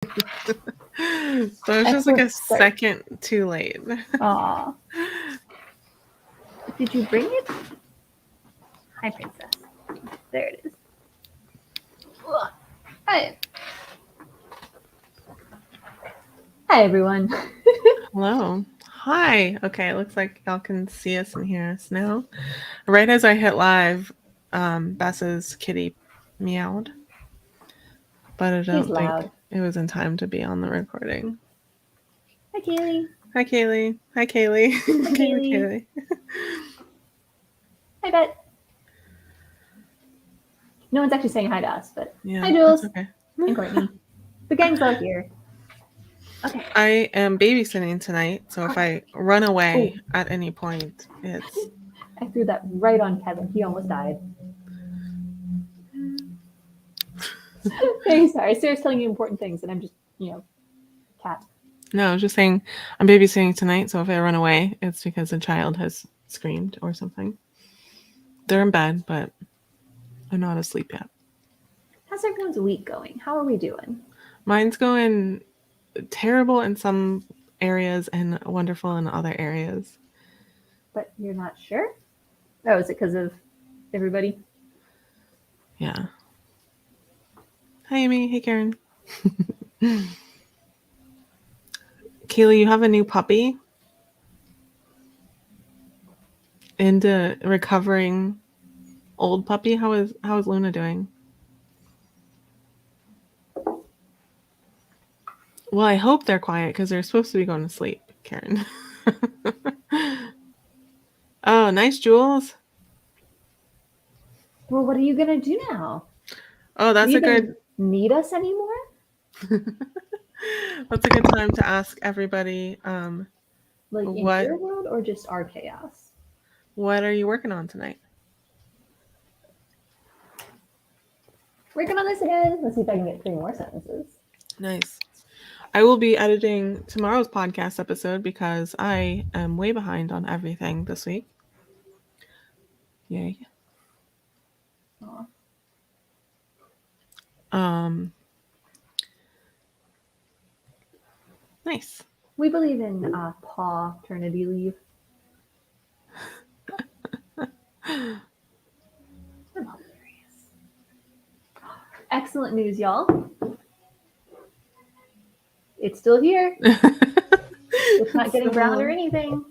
So it's just like a Excellent start. second too late. Aw. Did you bring it? Hi, princess. There it is. Ugh. Hi. Hi, everyone. Hello. Hi. Okay, it looks like y'all can see us and hear us now. Right as I hit live, Bess's kitty meowed, but I He's don't think loud. it was in time to be on the recording. Hi, Kaylee. Hi, Kaylee. Hi, Kaylee. Hi, Kaylee, Kaylee. Kaylee. Hi, Bet. No one's actually saying hi to us, but Yeah, hi, that's Jules okay. and Courtney. The gang's all here. Okay. I am babysitting tonight, so if I run away Oh, at any point, it's I threw that right on Kevin. He almost died. Very sorry. Sarah's telling you important things, and I'm just, cat. no, I was just saying I'm babysitting tonight, so if I run away, it's because a child has screamed or something. They're in bed, but I'm not asleep yet. How's everyone's week going? How are we doing? Mine's going terrible in some areas and wonderful in other areas. But you're not sure? Oh, is it because of everybody? Yeah. Hi, Amy. Hey, Karen. Kaylee, you have a new puppy? And a recovering old puppy? How is Luna doing? Well, I hope they're quiet because they're supposed to be going to sleep, Karen. Oh, nice, Jules. Well, what are you gonna do now? Oh, Do that's you a even good need us anymore? that's a good time to ask everybody Like in what your world or just our chaos? are you working on tonight? Working on this again. Let's see if I can get 3 more sentences. Nice. I will be editing tomorrow's podcast episode because I am way behind on everything this week. Yay. Aw. Um nice. We believe in paternity leave. I'm hilarious. Excellent news, y'all. It's still here. It's not getting brown or anything.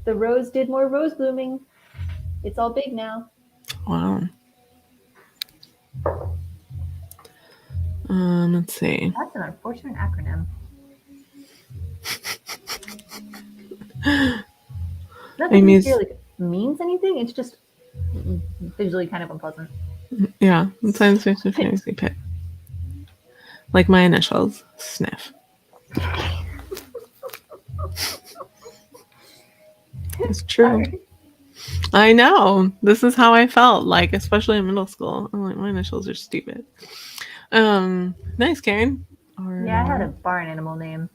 The rose did more rose blooming. It's all big now. Wow. Let's see. That's an unfortunate acronym. Nothing we Amy's feel like it means anything. It's just visually kind of unpleasant. yeah, science fiction fantasy pit. Like my initials, sniff. It's true. Sorry. I know. This is how I felt, like, especially in middle school. I'm like, my initials are stupid. Nice, Karen. Yeah, I had a barn animal name.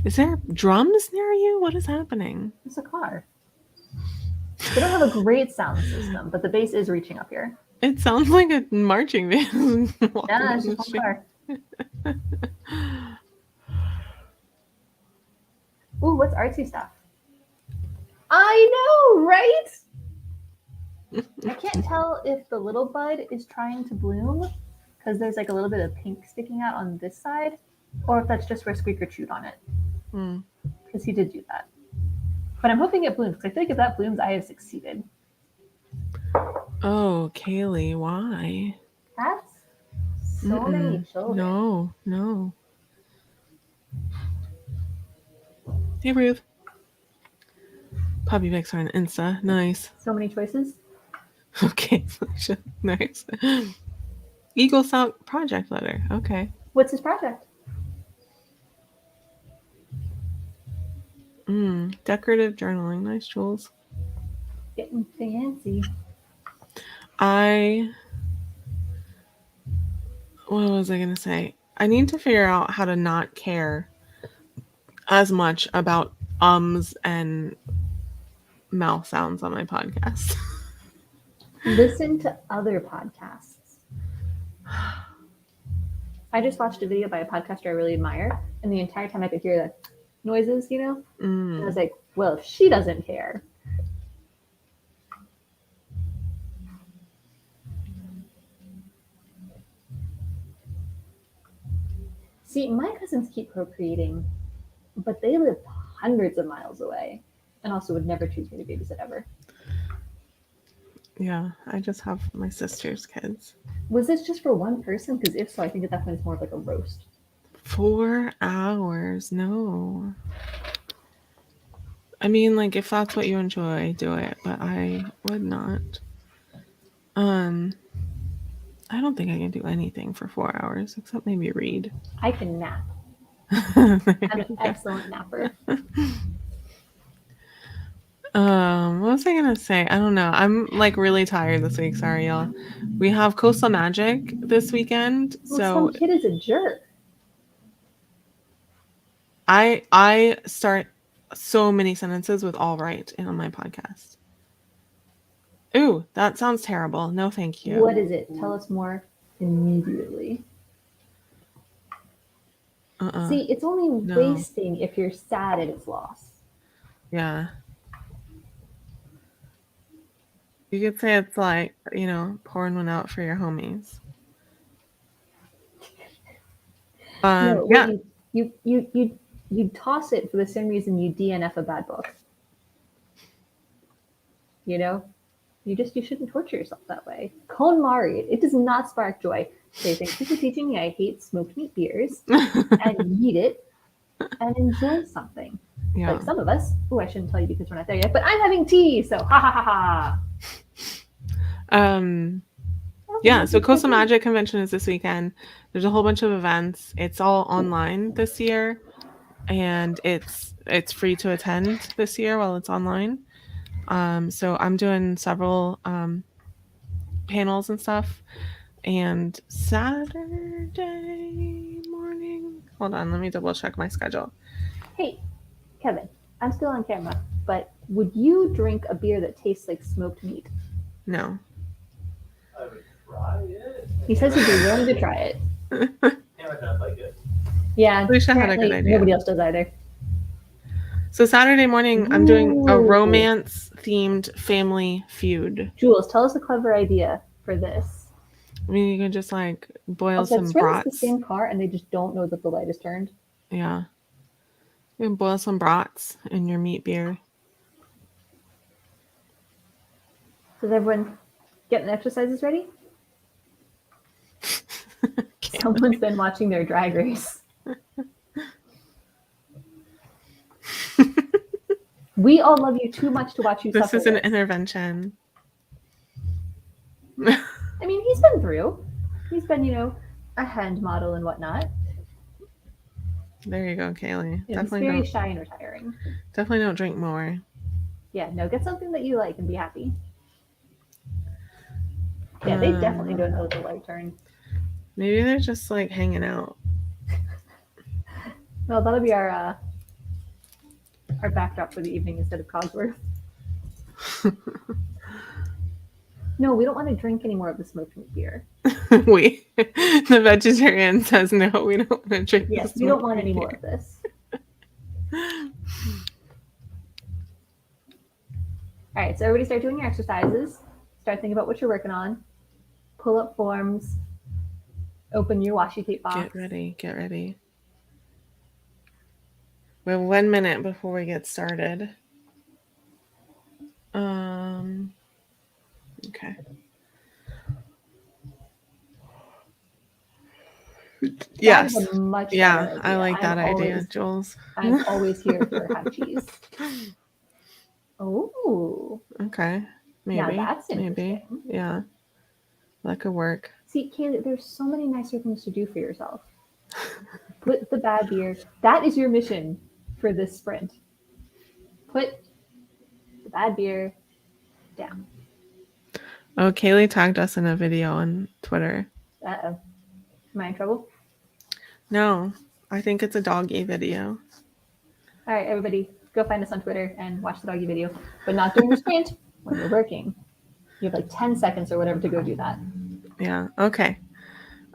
Is there drums near you? What is happening? It's a car. They don't have a great sound system, but the bass is reaching up here. It sounds like a marching band. Yeah, it's just one car. Ooh, what's artsy stuff? I know, right? I can't tell if the little bud is trying to bloom because there's like a little bit of pink sticking out on this side, or if that's just where Squeaker chewed on it. Because he did do that. But I'm hoping it blooms because I feel like if that blooms, I have succeeded. Oh, Kaylee, why? That's so many children. No. Hey, Ruth. Puppy pics are on Insta. Nice. So many choices. Okay, nice. Eagle Scout project letter. Okay. What's his project? Decorative journaling. Nice, Jules. Getting fancy. What was I gonna say? I need to figure out how to not care as much about ums and mouth sounds on my podcast. Listen to other podcasts. I just watched a video by a podcaster I really admire, and the entire time I could hear the noises, And I was like, well, if she doesn't care. See, my cousins keep procreating, but they live hundreds of miles away and also would never choose me to babysit ever. Yeah, I just have my sister's kids. Was this just for one person? Because if so, I think at that point it's more of like a roast. 4 hours? No. I mean, like, if that's what you enjoy, do it, but I would not. I don't think I can do anything for 4 hours except maybe read. I can nap. I'm I'm an excellent napper. What was I gonna say? I don't know. I'm like really tired this week. Sorry, y'all. We have Coastal Magic this weekend, Well, so some kid is a jerk. I start so many sentences with all right in on my podcast. Ooh, that sounds terrible. No, thank you. What is it? Tell us more immediately. See, it's only wasting if you're sad at its loss. Yeah. You could say it's like, pouring one out for your homies. No, Yeah. you toss it for the same reason you DNF a bad book. You shouldn't torture yourself that way. KonMari, it does not spark joy. Say thank you for teaching me I hate smoked meat beers, and eat it and enjoy something. Yeah. Like some of us. Oh, I shouldn't tell you because we're not there yet. But I'm having tea, so ha ha ha ha. Yeah, so Coastal Magic Convention is this weekend. There's a whole bunch of events. It's all online this year, and it's free to attend this year while it's online. So I'm doing several panels and stuff. And Saturday morning. Hold on, let me double check my schedule. Hey, Kevin, I'm still on camera, but would you drink a beer that tastes like smoked meat? No. I would try it. He says he'd be willing to try it. Yeah, I don't like it. Yeah, Alicia had a good idea. Nobody else does either. So Saturday morning, I'm doing a romance-themed family feud. Jules, tell us a clever idea for this. I mean, you can just like boil Also, some it's brats. the same car, and they just don't know that the light is turned. Yeah. You can boil some brats in your meat beer. Does everyone get the exercises ready? Someone's been watching their drag race. We all love you too much to watch you This suffer. is an intervention. I mean, he's been through. He's been, a hand model and whatnot. There you go, Kaylee. He's very shy and retiring. Definitely don't drink more. Yeah, no, get something that you like and be happy. Yeah, they definitely don't know the light turn. Maybe they're just like hanging out. Well, that'll be our backdrop for the evening instead of Cogsworth. No, we don't want to drink any more of the smoked meat beer. The vegetarian says no, we don't want to drink. Yes, we don't want any more of this. All right, so everybody start doing your exercises. Start thinking about what you're working on. Pull up forms. Open your washi tape box. Get ready. We have 1 minute before we get started. Okay. Yes. Yeah, I like that idea, Jules. I'm always here for have cheese. Oh. Okay. Maybe. Now that's interesting. Maybe. Yeah. That could work. See, Kaylee, there's so many nicer things to do for yourself. Put the bad beer. That is your mission for this sprint. Put the bad beer down. Oh, Kaylee tagged us in a video on Twitter. Uh-oh. Am I in trouble? No, I think it's a doggy video. All right, everybody, go find us on Twitter and watch the doggy video, but not during the sprint when you're working. You have like 10 seconds or whatever to go do that. Yeah, okay.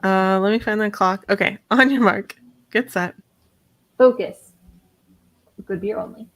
Let me find the clock. Okay, on your mark. Get set. Focus. Good beer only.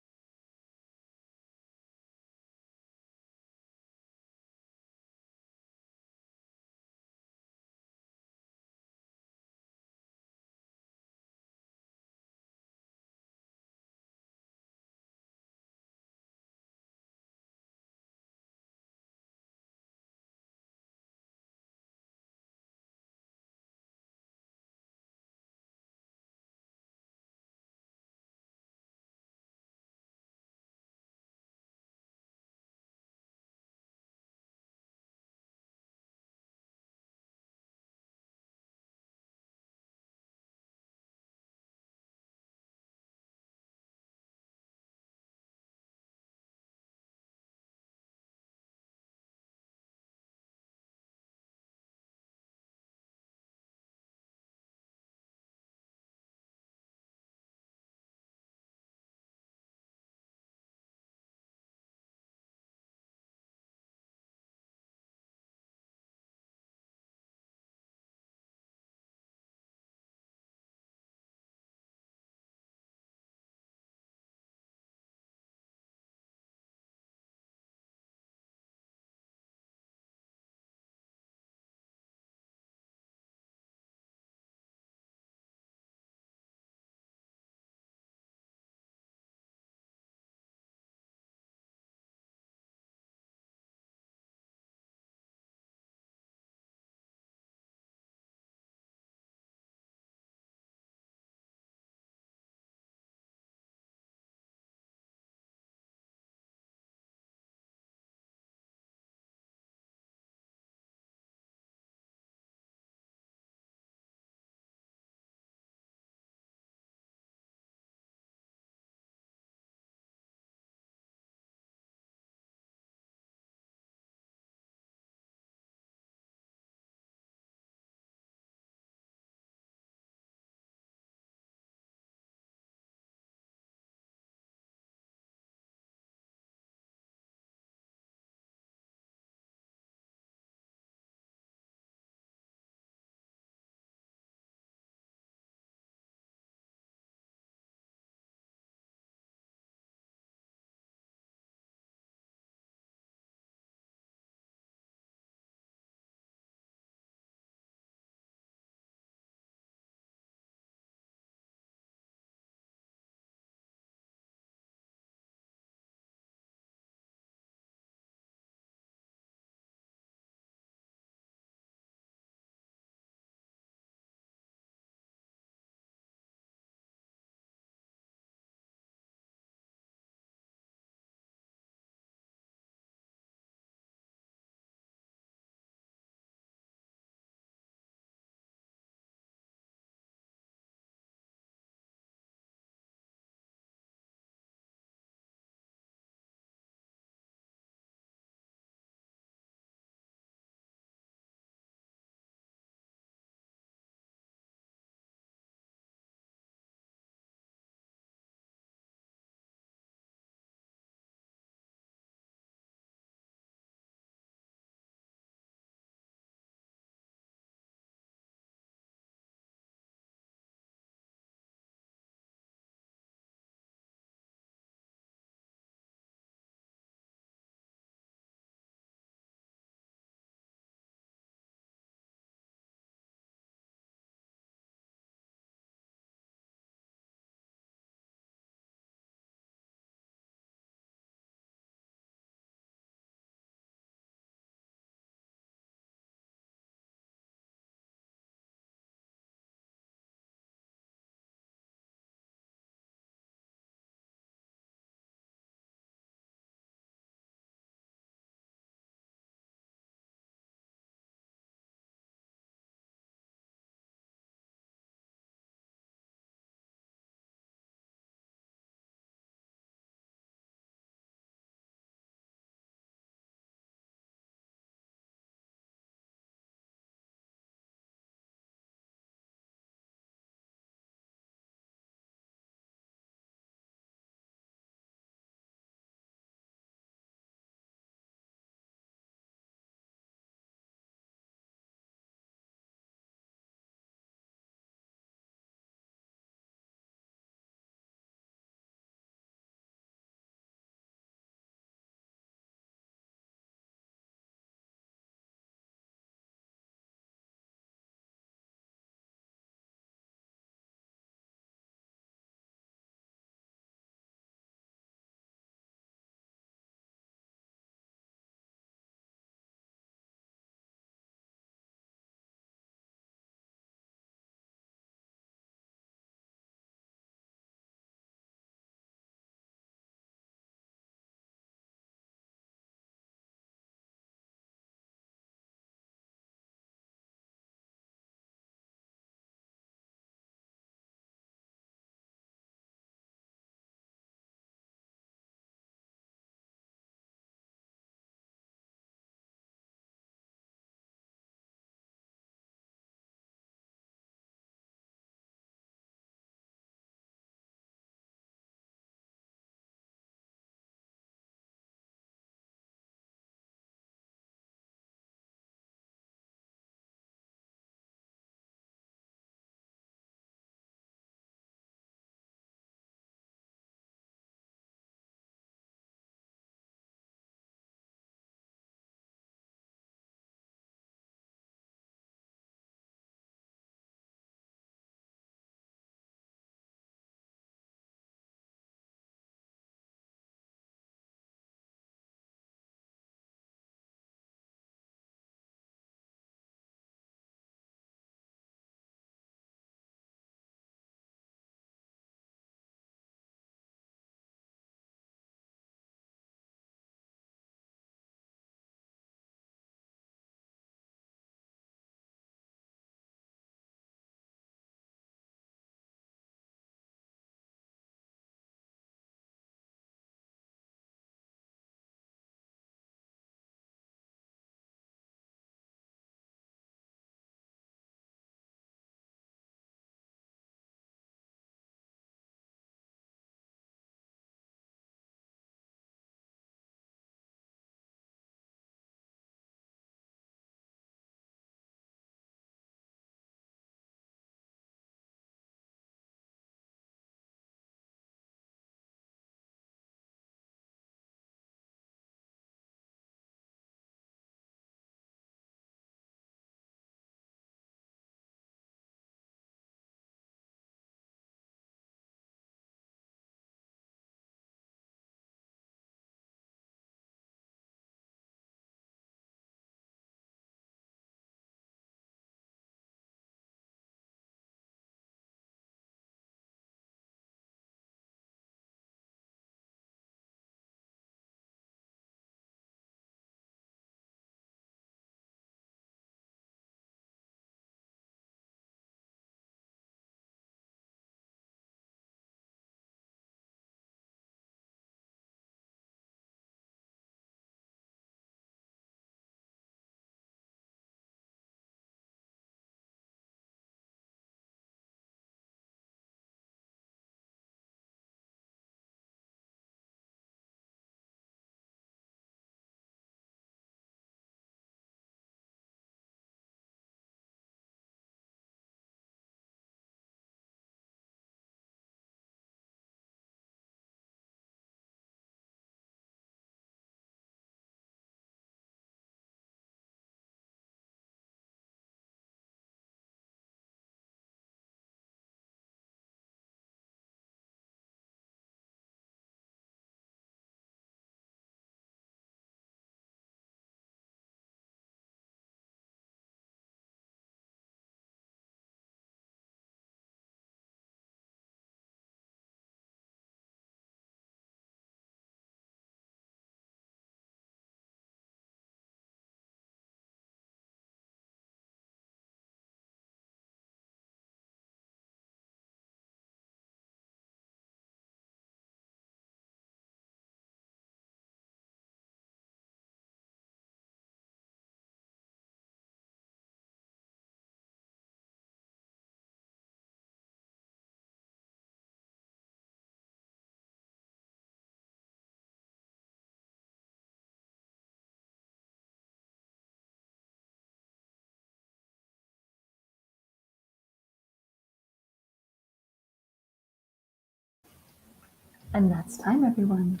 And that's time, everyone.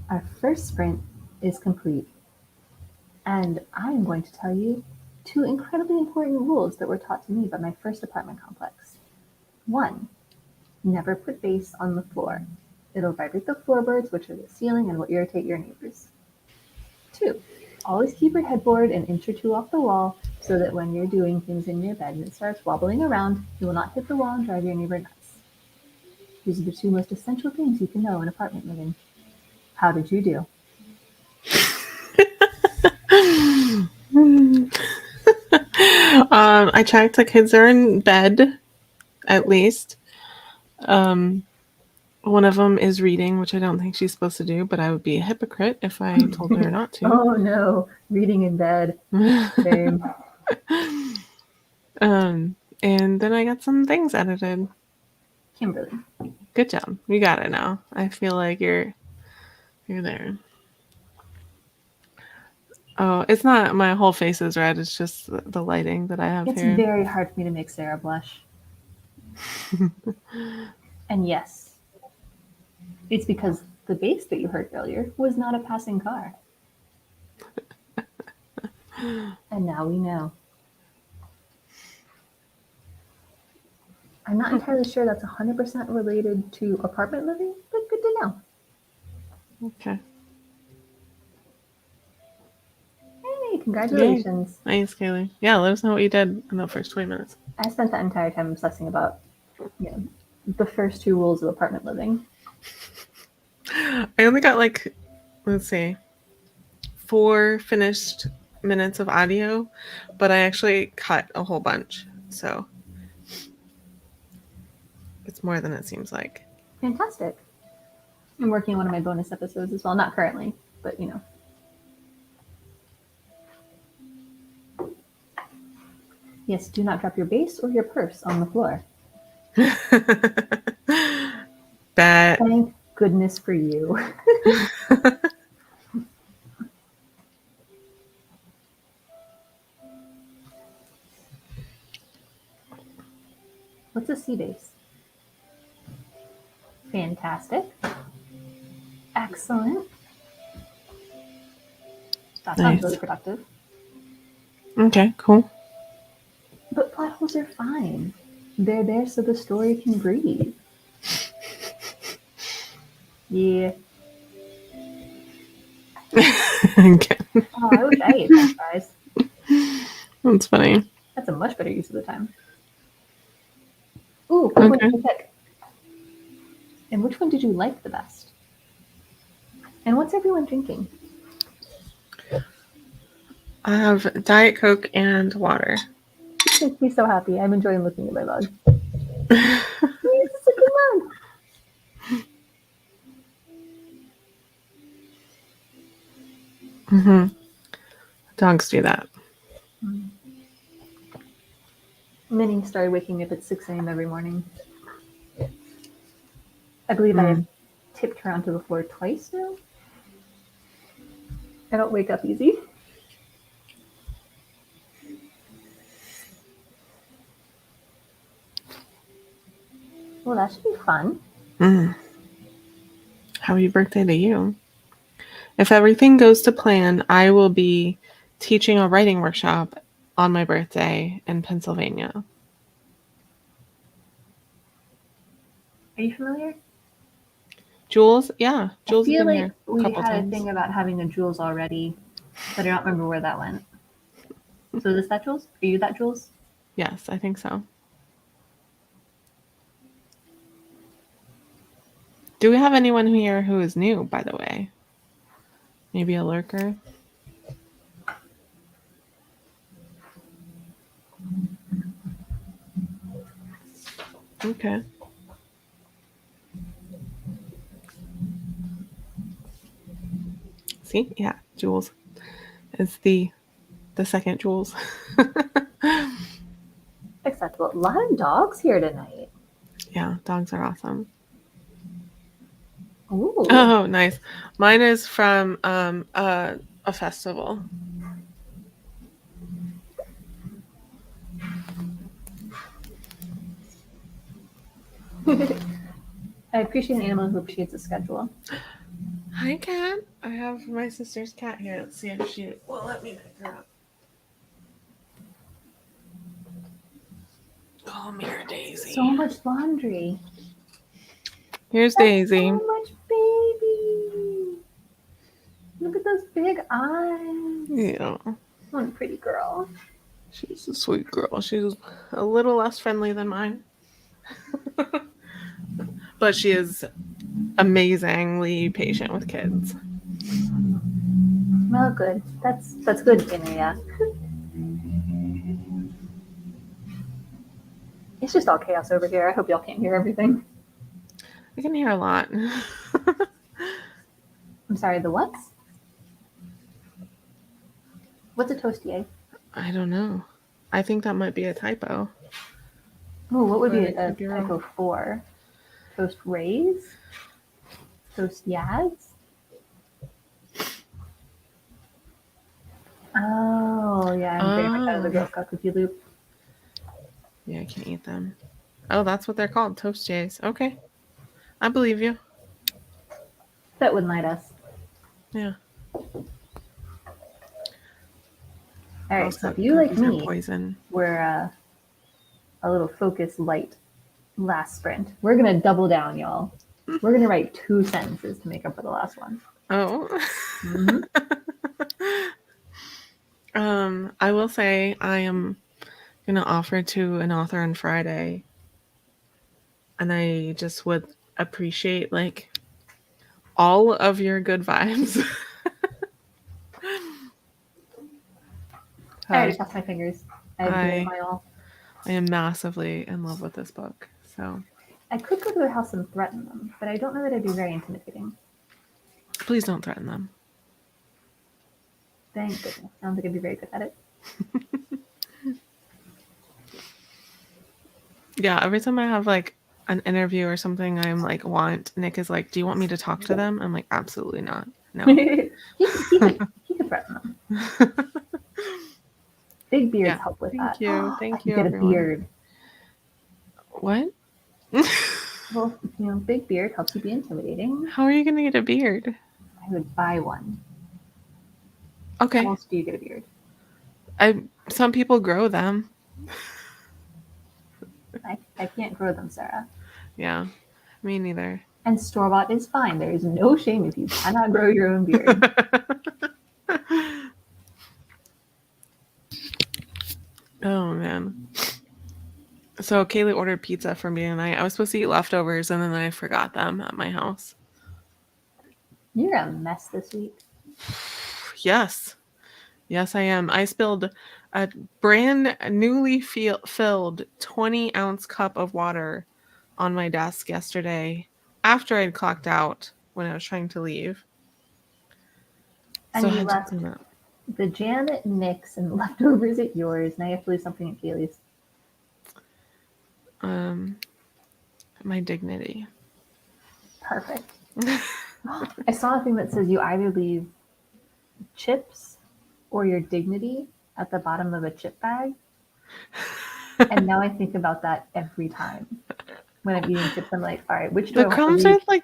Our first sprint is complete. And I am going to tell you 2 incredibly important rules that were taught to me by my first apartment complex. 1, never put bass on the floor. It'll vibrate the floorboards, which are the ceiling, and will irritate your neighbors. 2, always keep your headboard an inch or 2 off the wall so that when you're doing things in your bed and it starts wobbling around, you will not hit the wall and drive your neighbor nuts. These are the 2 most essential things you can know in apartment living. How did you do? I checked the kids are in bed, at least. One of them is reading, which I don't think she's supposed to do, but I would be a hypocrite if I told her not to. Oh no, reading in bed. Same. And then I got some things edited. Kimberly. Good job. You got it now. I feel like you're there. Oh, it's not my whole face is red. It's just the lighting that I have It's here. very hard for me to make Sarah blush. And yes, it's because the bass that you heard earlier was not a passing car. And now we know. I'm not entirely sure that's 100% related to apartment living, but good to know. Okay. Hey, congratulations. Yay. Nice, Kaylee. Yeah, let us know what you did in the first 20 minutes. I spent that entire time obsessing about the first 2 rules of apartment living. I only got like, let's see, 4 finished minutes of audio, but I actually cut a whole bunch. So it's more than it seems like. Fantastic. I'm working on one of my bonus episodes as well. Not currently, but Yes, do not drop your bass or your purse on the floor. Bet. Thank goodness for you. What's a C bass? Fantastic. Excellent. That sounds Nice. really productive. Okay, cool. But plot holes are fine. They're there so the story can breathe. Yeah. Okay. Oh, I wish I ate french fries. That's funny. That's a much better use of the time. Ooh, which one did you pick? And which one did you like the best? And what's everyone drinking? I have Diet Coke and water. This makes me so happy. I'm enjoying looking at my mug. It's a good mug. Mm-hmm. Dogs do that. Minnie started waking me up at 6 a.m. every morning. I believe I have tipped her onto the floor twice now. I don't wake up easy. Well, that should be fun. Happy birthday to you. If everything goes to plan, I will be teaching a writing workshop on my birthday in Pennsylvania. Are you familiar? Jules? Yeah. Jules I has feel been like here a we couple had times. a thing about having a Jules already, but I don't remember where that went. So is this that Jules? Are you that Jules? Yes, I think so. Do we have anyone here who is new, by the way? Maybe a lurker? Okay. See? Yeah, Jules is the second Jules. Acceptable. A lot of dogs here tonight. Yeah, dogs are awesome. Ooh. Oh, nice. Mine is from a festival. I appreciate an animal who appreciates a schedule. Hi, cat. I have my sister's cat here. Let's see if she will let me pick her up. Call me her Daisy. So much laundry. Here's That's Daisy. so much baby. Look at those big eyes. Yeah. One pretty girl. She's a sweet girl. She's a little less friendly than mine. But she is amazingly patient with kids. Well, good. That's good, yeah. It's just all chaos over here. I hope y'all can't hear everything. I can hear a lot. I'm sorry, the what? What's a toastier? I don't know. I think that might be a typo. Oh, what would But be it a could be wrong. typo for? Toast rays? Toast yads? Oh, yeah, I'm very much out of the Girl Scout cookie loop. Yeah, I can't eat them. Oh, that's what they're called, toast jays. Okay. I believe you. That wouldn't light us. Yeah. All right, Also, so if you, like cookies are me, poison. were a little focus light last sprint, we're going to double down, y'all. We're going to write 2 sentences to make up for the last one. Oh. Mhm. I will say I am gonna offer to an author on Friday, and I just would appreciate like all of your good vibes. I already crossed my fingers. I've given my all. I am massively in love with this book. So I could go to their house and threaten them, but I don't know that I'd be very intimidating. please don't threaten them. Thank goodness. I don't think I'd be very good at it. Yeah, every time I have like an interview or something, I'm like, Nick is like, do you want me to talk to them? I'm like, absolutely not. No. he could threaten them. Big beards help with Thank that. you. I Thank could you, get everyone. a beard. What? Well, big beard helps you be intimidating. How are you gonna get a beard? I would buy one. Okay. How else do you get a beard? Some people grow them. I can't grow them, Sarah. Yeah, me neither. And store-bought is fine. There is no shame if you cannot grow your own beard. Oh man. So Kaylee ordered pizza for me tonight. I was supposed to eat leftovers and then I forgot them at my house. You're a mess this week. Yes. Yes, I am. I spilled a brand newly filled 20-ounce cup of water on my desk yesterday after I'd clocked out when I was trying to leave. And So I you had to left clean up. the jam at Nick's and the leftovers at yours. Now you have to leave something at Kaylee's. My dignity. Perfect. I saw a thing that says you either leave chips or your dignity at the bottom of a chip bag. And now I think about that every time. When I'm eating chips, I'm like, all right, which do I The want crumbs to are leave like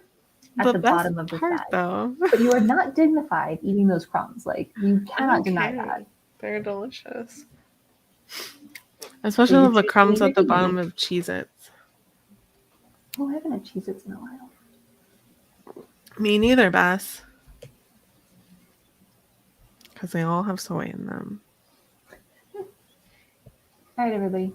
at the the best bottom of this part, bag? though. But you are not dignified eating those crumbs. Like, you cannot deny Okay. that. They're delicious. So Especially you with the choose to crumbs leave at the your bottom dignity. of Cheez-Its. Oh, I haven't had Cheez-Its in a while. Me neither, Bess. Because they all have soy in them. All right, everybody.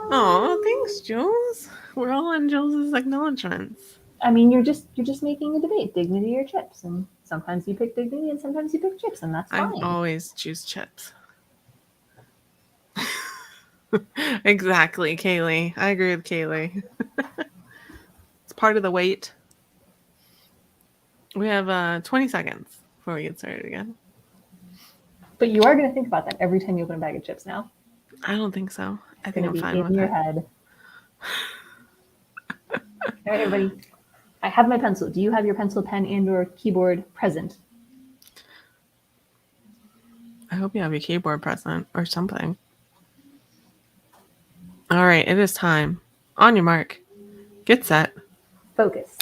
Oh, thanks, Jules. We're all on Jules's acknowledgements. I mean, you're just making a debate, dignity or chips, and sometimes you pick dignity and sometimes you pick chips, and that's I fine. always choose chips. Exactly, Kaylee. I agree with Kaylee. It's part of the wait. We have 20 seconds before we get started again. But you are going to think about that every time you open a bag of chips now. I don't think so. I It's think going I'm to be fine in with your it. head. All right, everybody. I have my pencil. Do you have your pencil, pen, and/or keyboard present? I hope you have your keyboard present or something. All right, it is time. On your mark. Get set. Focus.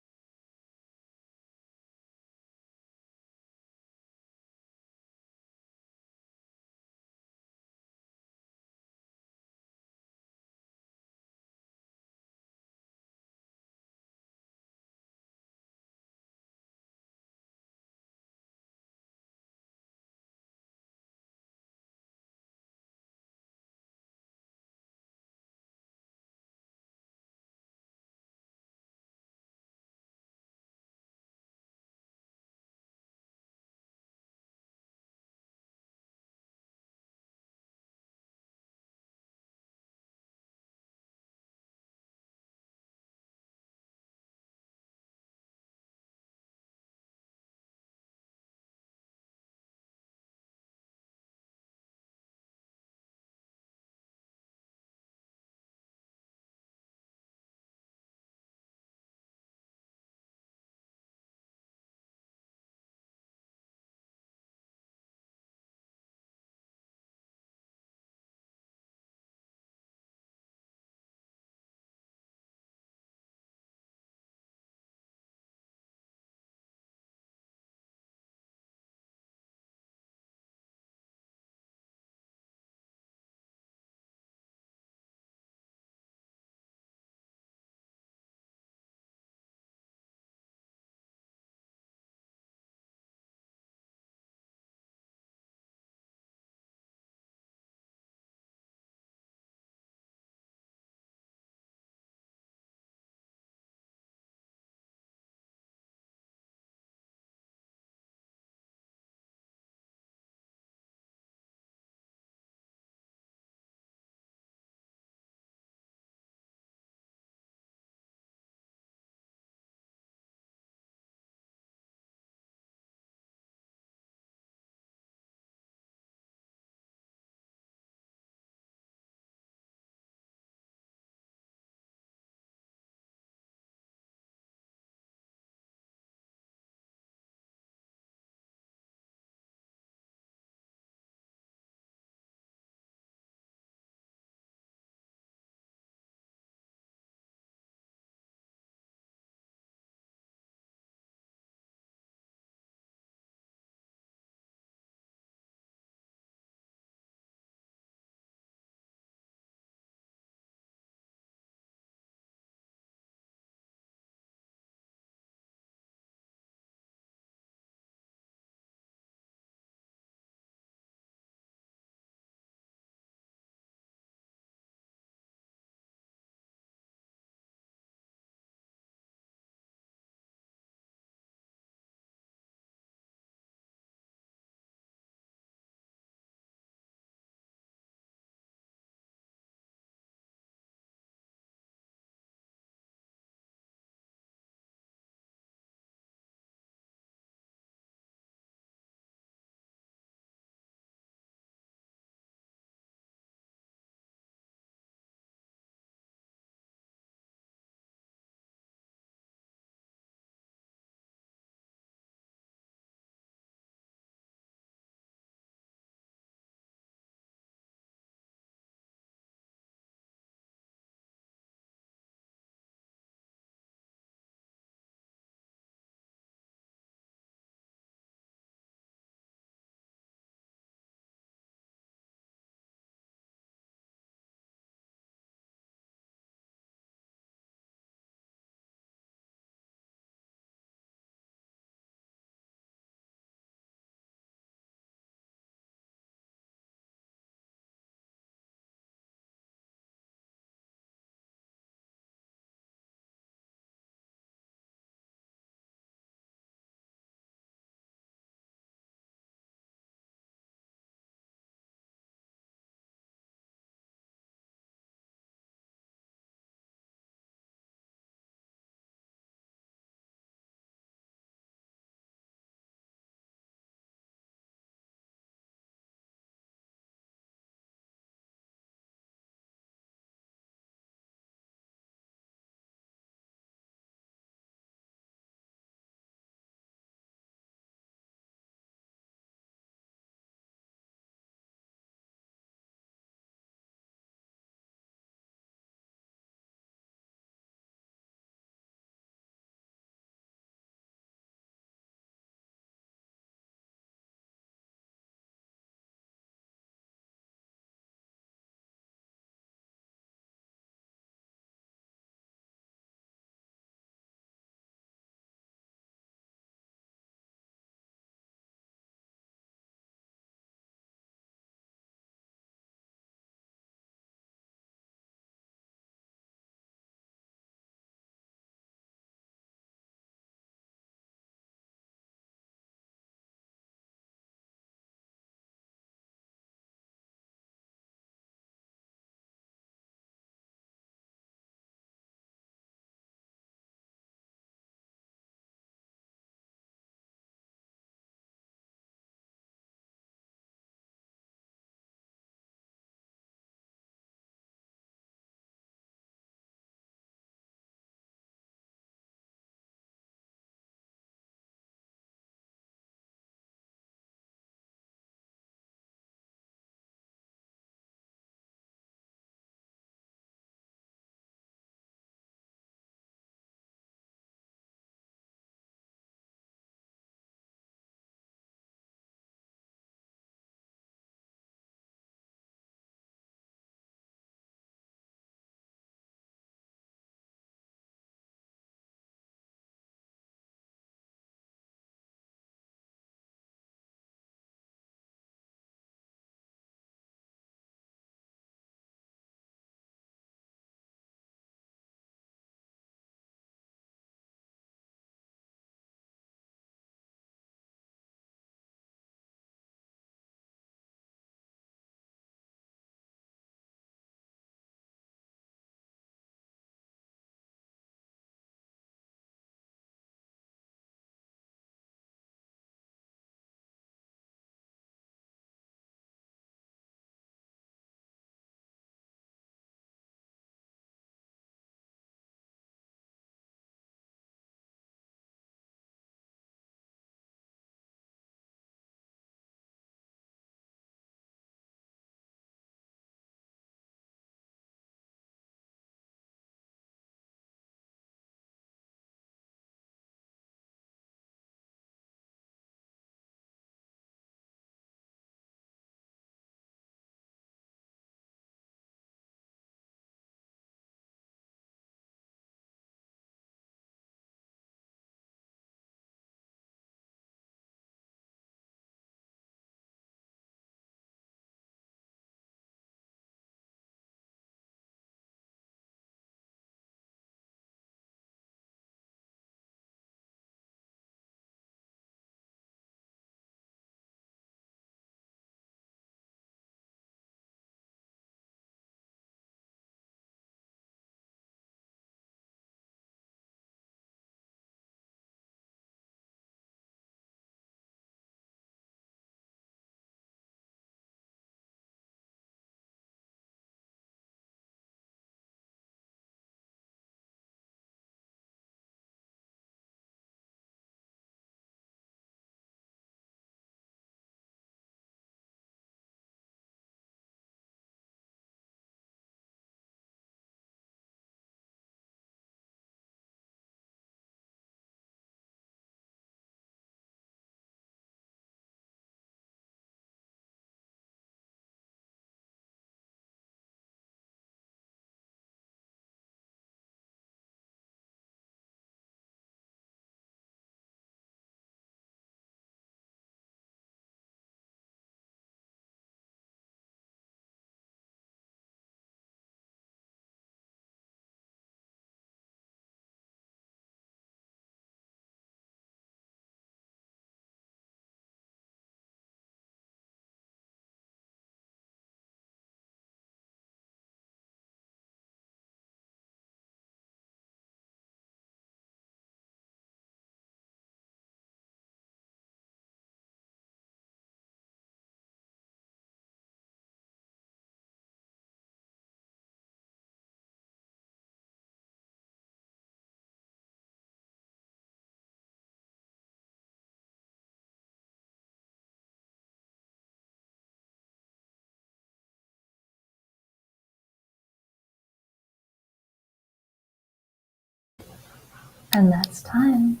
And that's time.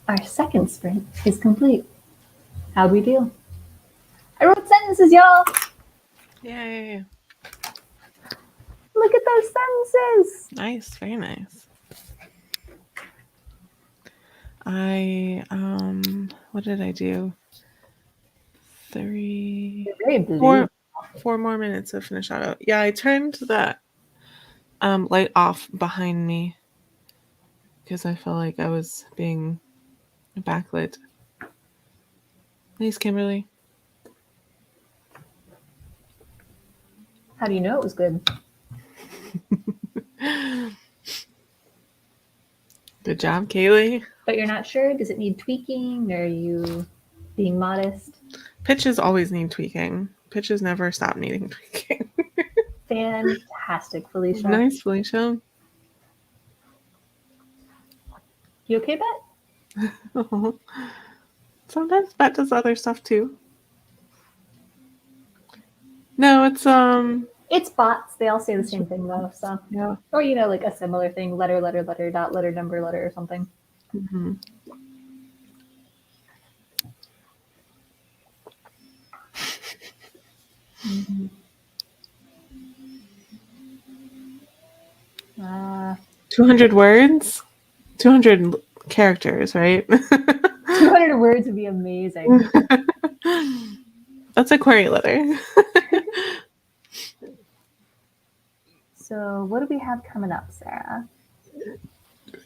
Our second sprint is complete. How'd we do? I wrote sentences, y'all. Yay. Look at those sentences. Nice. Very nice. I, what did I do? You're very blue. Four more minutes to finish that out. Yeah, I turned that light off behind me because I felt like I was being backlit. Nice, Kimberly. How do you know it was good? Good job, Kaylee. But you're not sure? Does it need tweaking? Or are you being modest? Pitches always need tweaking. Pitches never stop needing tweaking. Fantastic, Felicia. Nice, Felicia. You okay, Bet? Sometimes Bet does other stuff too. No, It's bots. They all say the same thing though, so. Yeah. Or like a similar thing, letter, dot, letter, number, letter, or something. Mm-hmm. Mm-hmm. 200 words? 200 characters, right? 200 words would be amazing. That's a query letter. So what do we have coming up, Sarah?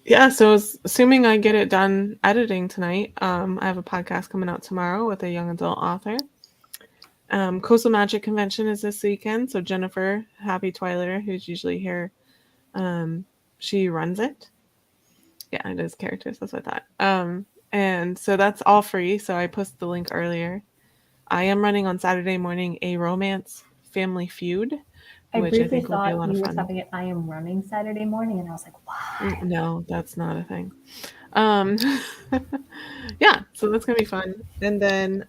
Yeah, so assuming I get it done editing tonight, I have a podcast coming out tomorrow with a young adult author. Coastal Magic Convention is this weekend, so Jennifer, Happy Twilighter, who's usually here, she runs it. Yeah, it is characters, that's what I thought. And so that's all free, so I posted the link earlier. I am running on Saturday morning a romance family feud, which I think will be a lot of fun. Stopping it. I am running Saturday morning, and I was like, "Why?" No, that's not a thing. Yeah, so that's gonna be fun. And then,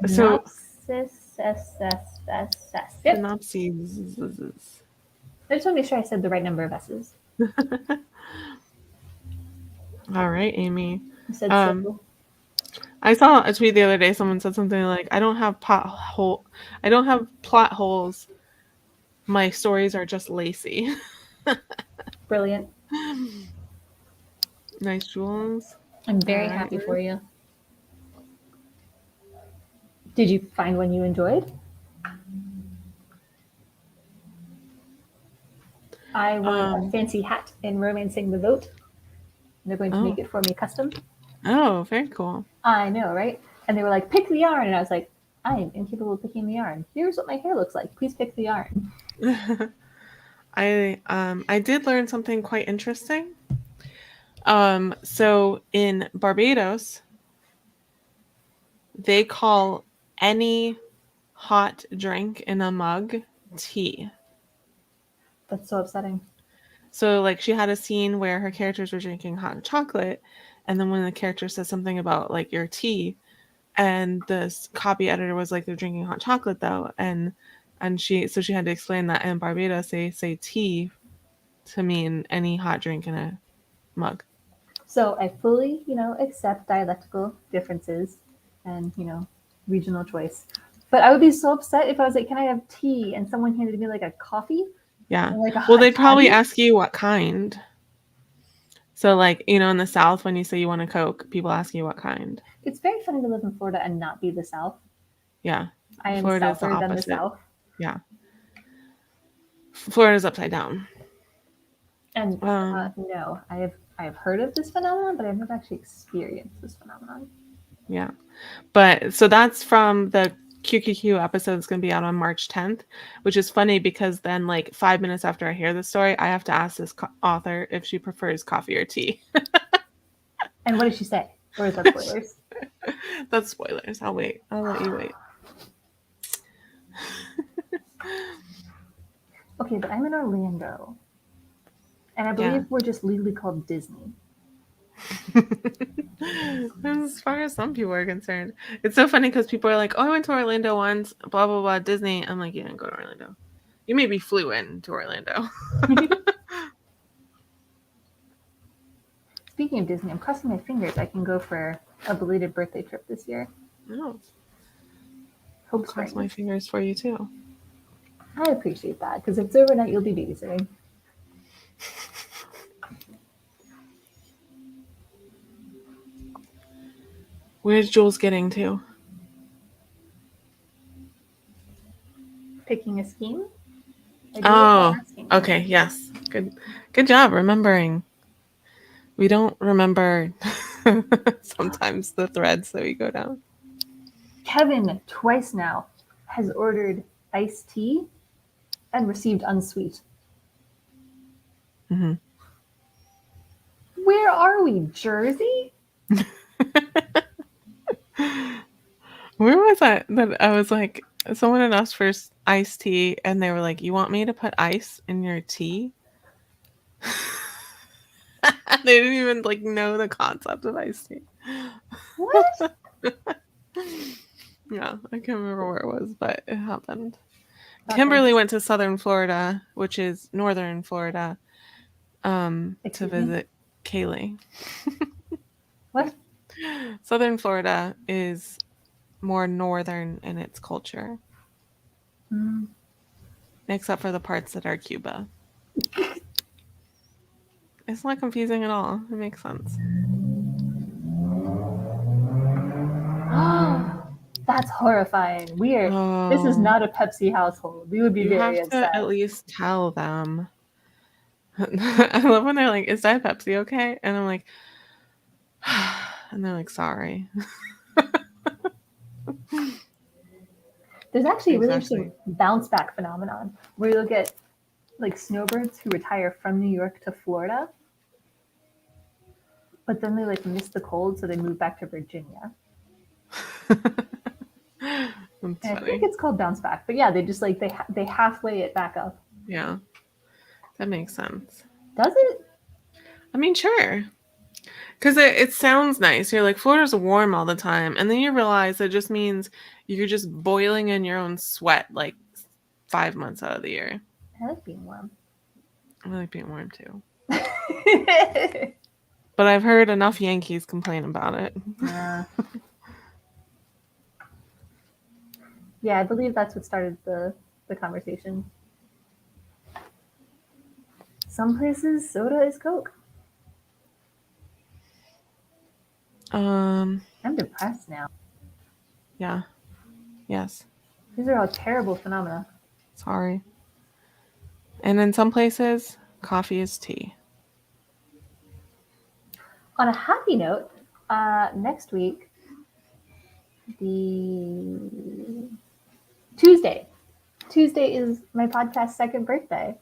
synopsis. Yep. Synopses. I just want to make sure I said the right number of S's. All right, Amy. You said so. I saw a tweet the other day. Someone said something like, I don't have plot holes. My stories are just lacy." Brilliant. Nice, Jules. I'm very happy for you. Did you find one you enjoyed? I won a fancy hat in Romancing the Vote. They're going to make it for me custom. Oh, very cool. I know, right? And they were like, pick the yarn. And I was like, I am incapable of picking the yarn. Here's what my hair looks like. Please pick the yarn. I did learn something quite interesting. So in Barbados, they call any hot drink in a mug tea. That's so upsetting. So like she had a scene where her characters were drinking hot chocolate, and then when the character says something about like your tea, and the copy editor was like, they're drinking hot chocolate though, and she had to explain that in Barbados they say tea to mean any hot drink in a mug. So I fully, accept dialectical differences and, regional choice. But I would be so upset if I was like, can I have tea? And someone handed me like a coffee. Yeah. Like well, they'd probably ask you what kind. So like, in the South, when you say you want a Coke, people ask you what kind. It's very funny to live in Florida and not be the South. Yeah. I am Souther than the South. Yeah. Florida's upside down. And no, I have heard of this phenomenon, but I've never actually experienced this phenomenon. Yeah. But so that's from the QQQ episode that's going to be out on March 10th, which is funny because then like 5 minutes after I hear the story, I have to ask this author if she prefers coffee or tea. And what did she say? Or is that spoilers? That's spoilers. I'll wait. I'll let you wait. Okay, but I'm in Orlando. And I believe we're just legally called Disney. As far as some people are concerned. It's so funny because people are like, oh, I went to Orlando once, blah, blah, blah, Disney. I'm like, you didn't go to Orlando. You maybe flew in to Orlando. Speaking of Disney, I'm crossing my fingers I can go for a belated birthday trip this year. Oh, I'll Hope cross my Springs. fingers for you too. I appreciate that because if it's overnight, you'll be babysitting. Where's Jules getting to? Picking a scheme? I do Oh, recall asking. okay, yes. Good job remembering. We don't remember sometimes the threads that we go down. Kevin, twice now, has ordered iced tea and received unsweet. Hmm. Where are we, Jersey? Where was that? That I was like, someone had asked for iced tea, and they were like, "You want me to put ice in your tea?" They didn't even like know the concept of iced tea. What? Yeah, I can't remember where it was, but it happened. That Kimberly is went to Southern Florida, which is Northern Florida, to Excuse me? visit Kaylee. What? Southern Florida is more northern in its culture, Mm. except for the parts that are Cuba. It's not confusing at all. It makes sense. That's horrifying. This is Oh, not a Pepsi household. We would be you very have to at upset. least tell them. I love when they're like, "Is that Pepsi okay?" And I'm like, and they're like, "Sorry." There's actually a really interesting Exactly. bounce back phenomenon where you look at like snowbirds who retire from New York to Florida, but then they like miss the cold, so they move back to Virginia. That's And I think funny. it's called bounce back. But yeah, they just like they halfway it back up. Yeah, that makes sense. Does it? I mean, sure. Because it sounds nice. You're like, Florida's warm all the time. And then you realize it just means you're just boiling in your own sweat like 5 months out of the year. I like being warm. I like being warm too. But I've heard enough Yankees complain about it. Yeah, I believe that's what started the conversation. Some places soda is Coke. Um, I'm depressed now. yeah. Yes. These are all terrible phenomena. Sorry. And in some places, coffee is tea. On a happy note, next week, the Tuesday. Tuesday is my podcast's second birthday.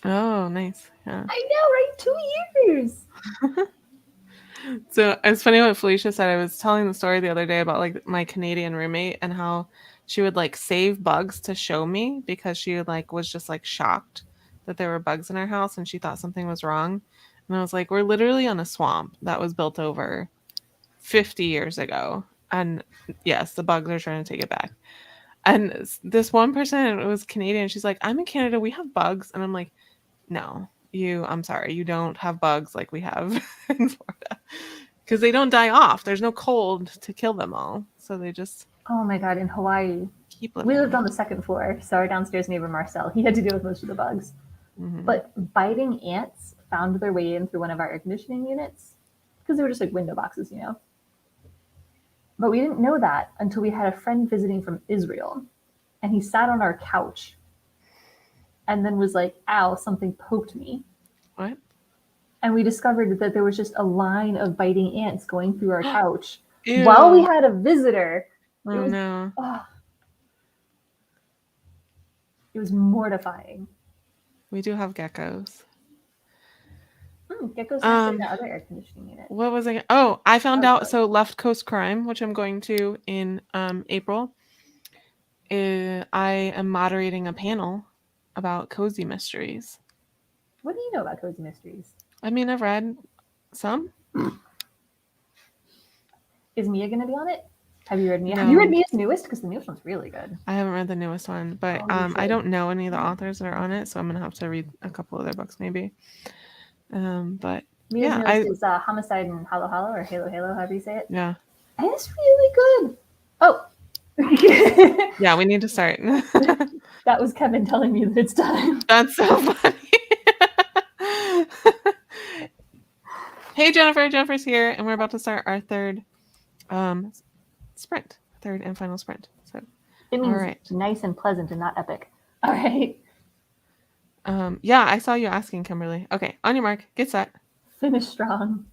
Oh, nice. Yeah. I know, right? 2 years. So it's funny what Felicia said. I was telling the story the other day about like my Canadian roommate and how she would like save bugs to show me because she like was just like shocked that there were bugs in her house and she thought something was wrong. And I was like, we're literally on a swamp that was built over 50 years ago. And yes, the bugs are trying to take it back. And this one person was Canadian. She's like, I'm in Canada. We have bugs. And I'm like, no, I'm sorry. You don't have bugs like we have in Florida. Because they don't die off. There's no cold to kill them all. So they just Oh my god, in Hawaii, keep we lived living. on the second floor, so our downstairs neighbor Marcel, he had to deal with most of the bugs. Mhm. But biting ants found their way in through one of our air conditioning units because they were just like window boxes, you know. But we didn't know that until we had a friend visiting from Israel, and he sat on our couch and then was like, ow, something poked me. What? And we discovered that there was just a line of biting ants going through our couch Ew. while we had a visitor. It Oh was, no. oh, it was mortifying. We do have geckos. Geckos nest in the other air conditioning unit. What was I? Oh, I found Oh, out. sorry. So Left Coast Crime, which I'm going to in April, I am moderating a panel about cozy mysteries. What do you know about cozy mysteries? I mean, I've read some. Is Mia going to be on it? Have you read Mia? No. Have you read Mia's newest? Because the newest one's really good. I haven't read the newest one, but Oh, you I should. don't know any of the authors that are on it, so I'm gonna have to read a couple of their books maybe. But Mia's Yeah, newest is Homicide and Halo Halo, or Halo Halo, however you say it. yeah. And it's really good. Oh. Yeah, we need to start. That was Kevin telling me that it's time. That's so funny. Hey, Jennifer. Jennifer's here, and we're about to start our third sprint, third and final sprint. So, It all means right. nice and pleasant and not epic. All right. Yeah, I saw you asking, Kimberly. Okay, on your mark, get set. Finish strong.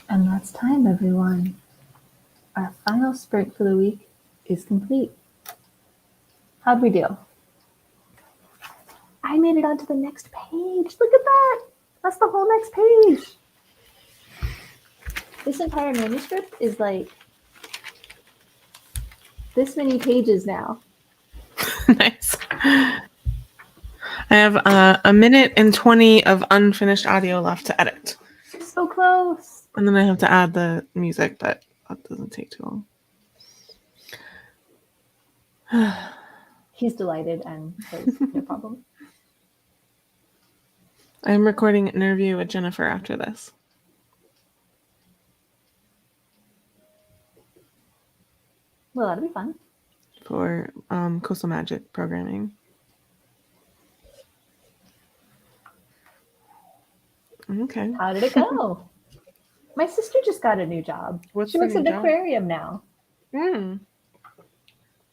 And that's time, everyone. Our final sprint for the week is complete. How'd we do? I made it onto the next page. Look at that. That's the whole next page. This entire manuscript is like this many pages now. Nice. I have a minute and 20 of unfinished audio left to edit. So close. And then I have to add the music, but that doesn't take too long. He's delighted and says, no problem. I'm recording an interview with Jennifer after this. Well, that'll be fun. For Coastal Magic programming. Okay. How did it go? My sister just got a new job. What's She the works new at an job? aquarium now.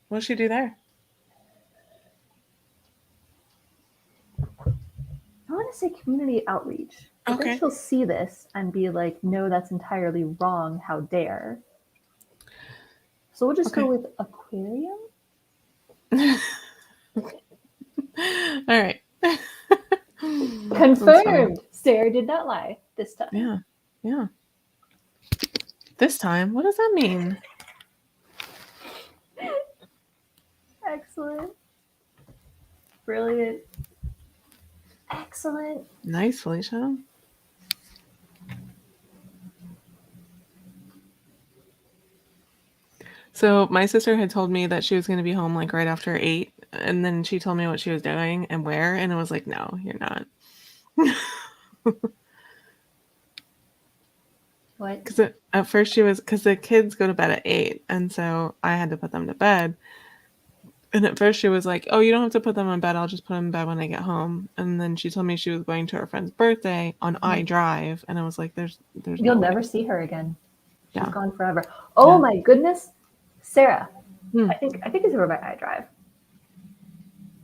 What'd she do there? I want to say community outreach. But Okay. then she'll see this and be like, no, that's entirely wrong. How dare. So we'll just go with aquarium? All right. Confirmed. Sarah did not lie this time. Yeah. Yeah. This time? What does that mean? Excellent. Brilliant. Excellent. Nice, Felicia. So my sister had told me that she was going to be home like right after 8, and then she told me what she was doing and where, and it was like, no, you're not. What? Because at first she was, because the kids go to bed at 8, and so I had to put them to bed. And at first she was like, oh, you don't have to put them in bed. I'll just put them in bed when I get home. And then she told me she was going to her friend's birthday on iDrive. And I was like, there's You'll no never way. see her again. She's Yeah. gone forever. Oh Yeah. my goodness. Sarah, Hmm. I think it's over by iDrive.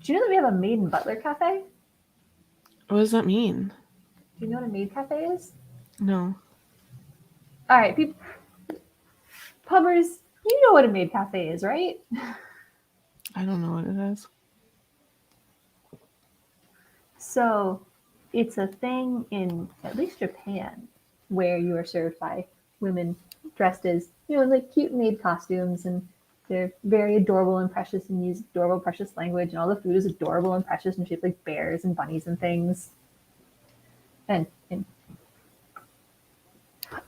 Do you know that we have a maid and butler cafe? What does that mean? Do you know what a maid cafe is? No. All right, people, pubbers, you know what a maid cafe is, right? I don't know what it is. So it's a thing in at least Japan where you are served by women dressed as, in like cute maid costumes, and they're very adorable and precious and use adorable, precious language, and all the food is adorable and precious and shaped like bears and bunnies and things. And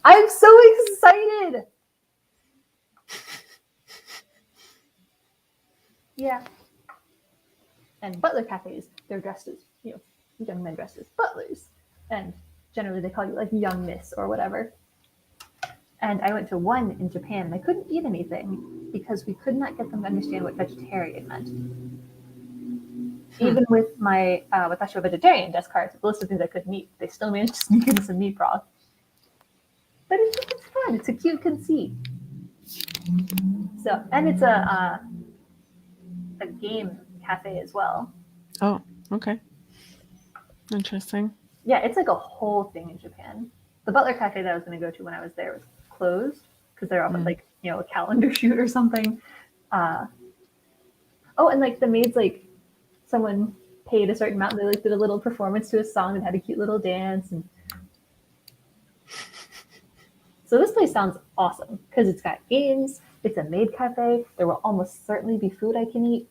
I'm so excited! Yeah. And butler cafes, they're dressed as, young men dressed as butlers. And generally they call you like young miss or whatever. And I went to one in Japan and I couldn't eat anything because we could not get them to understand what vegetarian meant. Even with my Watashi wa vegetarian desk cards, the list of things I couldn't eat, they still managed to sneak in some meat broth. But it's fun. It's a cute conceit. So, and it's a game cafe as well. Oh, okay. Interesting. Yeah, it's like a whole thing in Japan. The Butler Cafe that I was going to go to when I was there was closed because they're off at like, a calendar shoot or something. Oh, and like the maids, like someone paid a certain amount and they like did a little performance to a song and had a cute little dance. And so this place sounds awesome because it's got games. It's a maid cafe. There will almost certainly be food I can eat.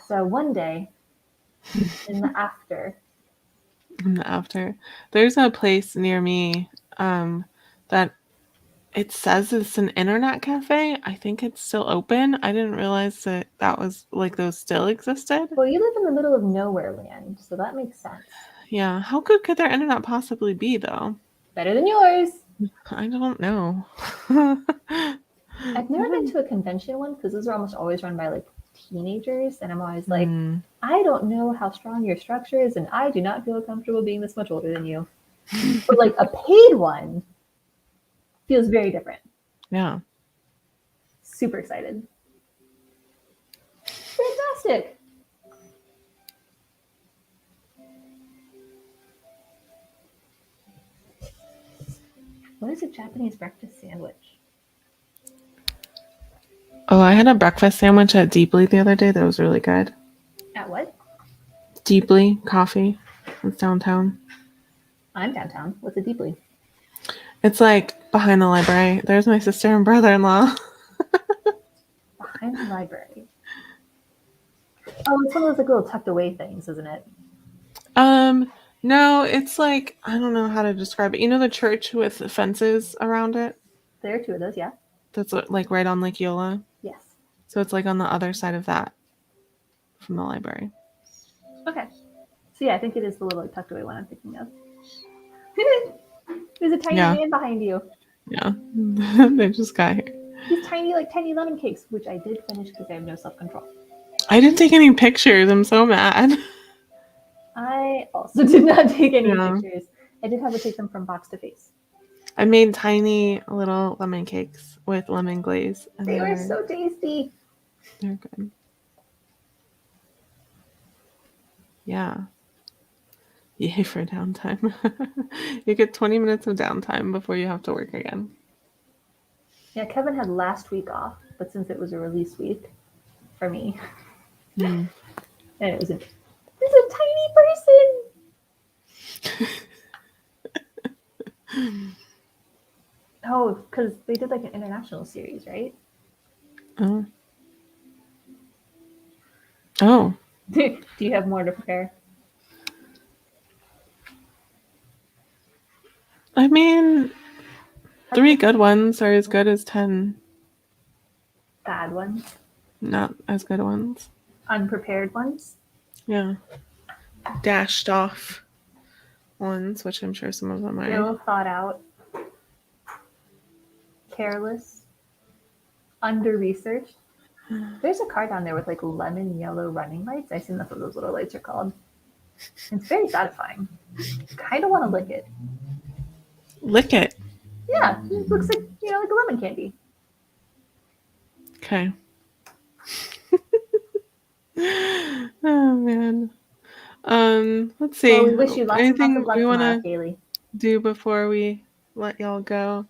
So one day in the after. There's a place near me that it says it's an internet cafe. I think it's still open. I didn't realize that was like those still existed. Well, you live in the middle of nowhere land, so that makes sense. Yeah. How good could their internet possibly be, though? Better than yours. I don't know. I've never been to a convention one because those are almost always run by like teenagers, and I'm always like, I don't know how strong your structure is, and I do not feel comfortable being this much older than you. But like a paid one feels very different. Yeah. Super excited. Fantastic. What is a Japanese breakfast sandwich? Oh, I had a breakfast sandwich at Deeply the other day that was really good. At what? Deeply Coffee. It's downtown. I'm downtown. What's a deeply? It's like behind the library. There's my sister and brother-in-law. Behind the library. Oh, it's one of those like little tucked away things, isn't it? No, it's like I don't know how to describe it. You know the church with the fences around it? There are two of those, yeah. That's like right on Lake Yola. Yes. So it's like on the other side of that from the library. Okay. So yeah, I think it is the little like, tucked away one I'm thinking of. There's a tiny Yeah. man behind you. Yeah. They just got here. These tiny lemon cakes, which I did finish because I have no self-control. I didn't take any pictures. I'm so mad. I also did not take any Yeah. pictures. I did have to take them from box to face. I made tiny little lemon cakes with lemon glaze. And They were so tasty. they're good. Yeah. Yay for downtime. You get 20 minutes of downtime before you have to work again. Yeah, Kevin had last week off, but since it was a release week for me, Mm. and it was a tiny person. Oh, because they did like an international series, right? Oh. Oh. Do you have more to prepare? I mean, 3 good ones are as good as 10 Bad ones, not as good ones. unprepared ones. Yeah. Dashed off ones, which I'm sure some of them are. Ill thought out, careless, under researched. There's a car down there with like lemon yellow running lights. I assume that's what those little lights are called. It's very satisfying. Kind of want to lick it. Lick it. Yeah, it looks like like a lemon candy. Okay. Oh man. Let's see. Well, we wish you lots and lots Anything of luck we want tomorrow, to Kaylee. do before we let y'all go?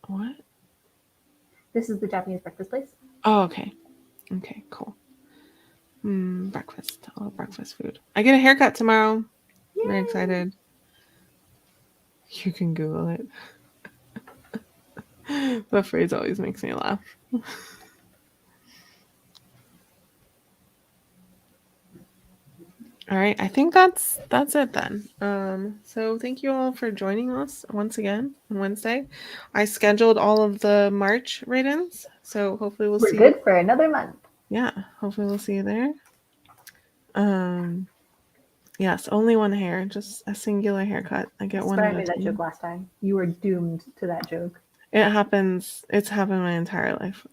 What? This is the Japanese breakfast place. Oh, okay. Okay, cool. Breakfast. I love breakfast food. I get a haircut tomorrow. Very Yay! excited. You can Google it. That phrase always makes me laugh. All right, I think that's it then. So thank you all for joining us once again on Wednesday. I scheduled all of the March read-ins, so hopefully we'll We're see. good for another month. Yeah, hopefully we'll see you there. Yes, only one hair, just a singular haircut. I get one I at a made that time. joke last time. You were doomed to that joke. It happens. It's happened my entire life.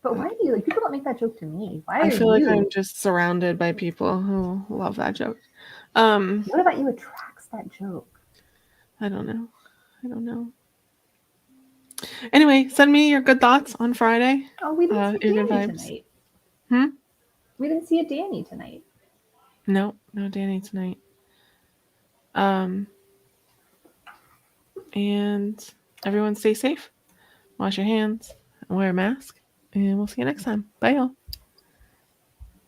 But why do you like people don't make that joke to me? Why I are feel you? like I'm just surrounded by people who love that joke. What about you attracts that joke? I don't know. Anyway, send me your good thoughts on Friday. Oh, we didn't see Your good Danny vibes. tonight. Hmm? We didn't see a Danny tonight. No Danny tonight. And everyone stay safe. Wash your hands. Wear a mask. And we'll see you next time. Bye, y'all.